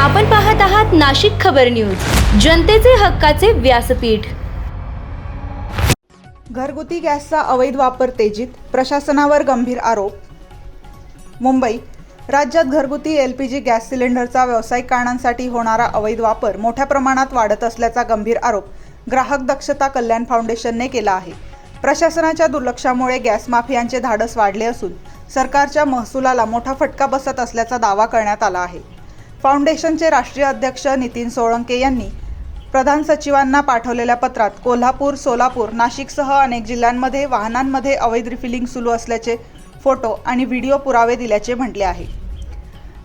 आपण पाहत आहात नाशिक खबर न्यूज, जनतेचे हक्काचे व्यासपीठ। घरगुती गॅसचा अवैध वापर तेजीत, प्रशासनावर गंभीर आरोप। मुंबई राज्यात घरगुती LPG गॅस सिलेंडरचा व्यावसायिक कारणांसाठी होणारा अवैध वापर मोठ्या प्रमाणात वाढत असल्याचा गंभीर आरोप ग्राहक दक्षता कल्याण फाउंडेशनने केला आहे। प्रशासनाच्या दुर्लक्षामुळे गॅस माफियांचे धाडस वाढले असून सरकारच्या महसुलाला मोठा फटका बसत असल्याचा दावा करण्यात आला आहे। फाउंडेशनचे राष्ट्रीय अध्यक्ष नितीन सोळंके यांनी प्रधान सचिवांना पाठवलेल्या पत्रात कोल्हापूर, सोलापूर, नाशिकसह अनेक जिल्ह्यांमध्ये वाहनांमध्ये अवैध रिफिलिंग सुरू असल्याचे फोटो आणि व्हिडिओ पुरावे दिल्याचे म्हटले आहे।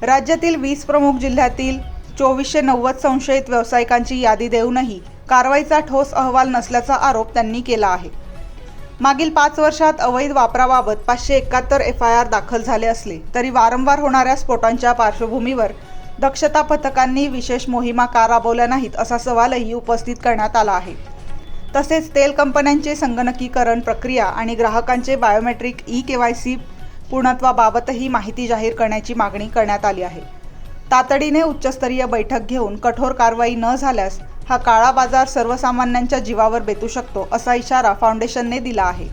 राज्यातील 20 प्रमुख जिल्ह्यातील 2490 संशयित व्यावसायिकांची यादी देऊनही कारवाईचा ठोस अहवाल नसल्याचा आरोप त्यांनी केला आहे। मागील 5 वर्षात अवैध वापराबाबत 571 FIR दाखल झाले असले तरी वारंवार होणाऱ्या स्फोटांच्या पार्श्वभूमीवर दक्षता पथकांनी विशेष मोहिमा का राबवल्या नाहीत असा सवालही उपस्थित करण्यात आला आहे। तसेच तेल कंपन्यांचे संगणकीकरण प्रक्रिया आणि ग्राहकांचे बायोमेट्रिक eKYC पूर्णत्वाबाबतही माहिती जाहीर करण्याची मागणी करण्यात आली आहे। तातडीने उच्चस्तरीय बैठक घेऊन कठोर कारवाई न झाल्यास हा काळा बाजार सर्वसामान्यांच्या जीवावर बेतू शकतो असा इशारा फाउंडेशनने दिला आहे।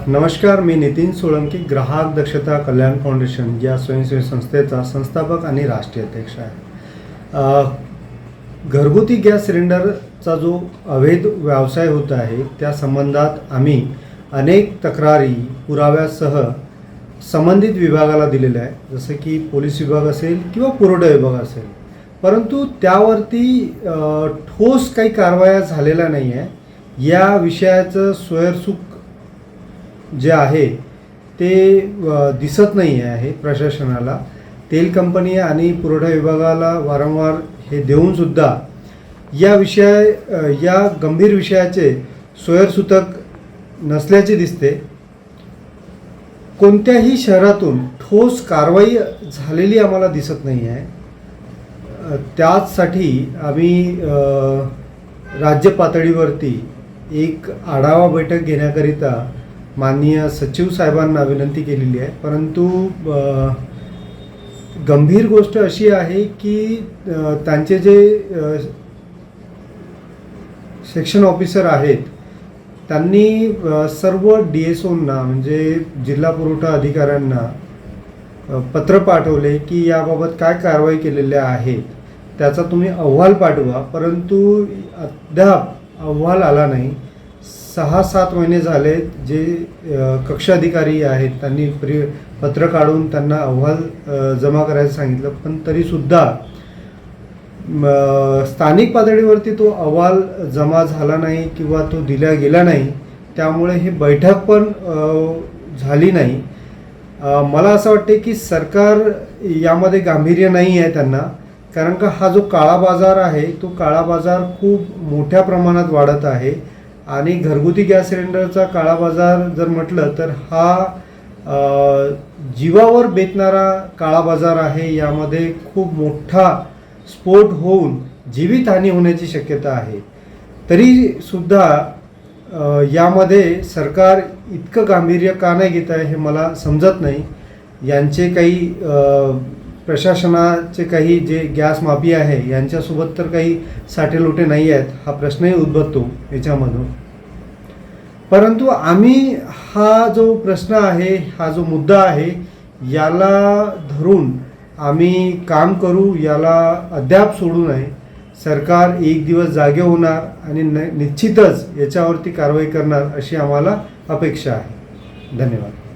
नमस्कार, मी नितीन सोळंके, ग्राहक दक्षता कल्याण फाउंडेशन या स्वयंसेवी संस्थेचा संस्थापक आणि राष्ट्रीय अध्यक्ष आहे। घरगुती गॅस सिलेंडरचा जो अवैध व्यवसाय होत आहे त्या संबंधात आम्ही अनेक तक्रारी पुराव्यासह संबंधित विभागाला दिलेल्या आहे, जसं की पोलीस विभाग असेल किंवा पुरवठा विभाग असेल, परंतु त्यावरती ठोस काही कारवाया झालेल्या नाही आहे। या विषयाचं सोयरसूक जे आहे ते दिसत नाही आहे प्रशासनाला। तेल कंपनी आणि पुरवठा विभागाला वारंवार हे देऊनसुद्धा या गंभीर विषयाचे सोयरसूतक नसल्याचे दिसते। कोणत्याही शहरातून ठोस कारवाई झालेली आम्हाला दिसत नाही आहे। त्याचसाठी आम्ही राज्य पातळीवरती एक आढावा बैठक घेण्याकरिता माननीय सचिव साहेबांना विनंती केलेली आहे, परंतु गंभीर गोष्ट अशी आहे की त्यांचे जे सेक्शन ऑफिसर आहेत त्यांनी सर्व DSOंना म्हणजे जिल्हा पुरवठा अधिकाऱ्यांना पत्र पाठवले की याबाबत काय कारवाई केलेल्या आहेत त्याचा तुम्ही अहवाल पाठवा, परंतु अद्याप अहवाल आला नाही। 6-7 महिने झाले जे कक्ष अधिकारी आहेत त्यांनी पत्र काढून त्यांना अहवाल जमा करायला सांगितलं, पण तरीसुद्धा स्थानिक पातळीवरती तो अहवाल जमा झाला नाही किंवा तो दिला गेला नाही, त्यामुळे ही बैठक पण झाली नाही। मला असं वाटते की सरकार यामध्ये गांभीर्य नाही आहे त्यांना, कारण का हा जो काळा बाजार आहे तो काळा बाजार खूप मोठ्या प्रमाणात वाढत आहे आणि घरगुती गॅस सिलेंडरचा काळा बाजार जर म्हटलं तर हा जीवावर बेतणारा काळा बाजार आहे। यामध्ये खूप मोठा स्फोट होऊन जीवितहानी होण्याची शक्यता आहे। तरीसुद्धा यामध्ये सरकार इतकं गांभीर्य का नाही घेत आहे हे मला समजत नाही। यांचे काही प्रशासनाचे काही जे गॅस माफिया आहे यांच्यासोबत तर काही साठेलोटे नाही आहेत, हा प्रश्नही उद्भवतो याच्यामधून। परंतु आम्ही हा जो प्रश्न आहे, हा जो मुद्दा आहे, याला धरून आम्ही काम करू, याला अद्याप सोडू नये। सरकार एक दिवस जागे होणार आणि निश्चितच याच्यावरती कारवाई करणार अशी आम्हाला अपेक्षा आहे। धन्यवाद।